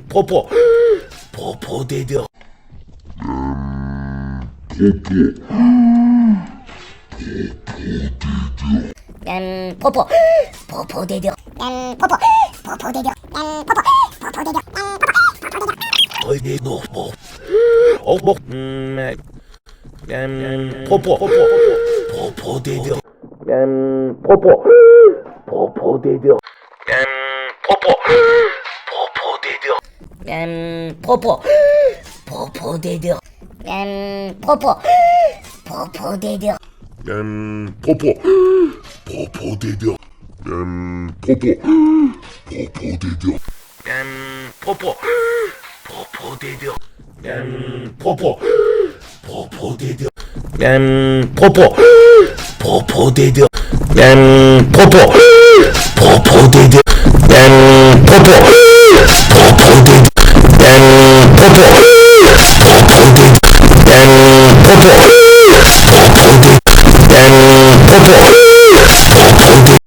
포포 포포대드 포포 포포대드 포포 포포대드 포포 포포대드 어디 노포 어복 포포 포포대드 포포 포포대드 포포 포포대드 포포 포포대드 포포 포포대드 포포 포포대드 포포 포포대드 포포 포포대드 포포 포포대드 포포 포포대드 포포 포포대드 포포 포포대드 포포 포포대드 포포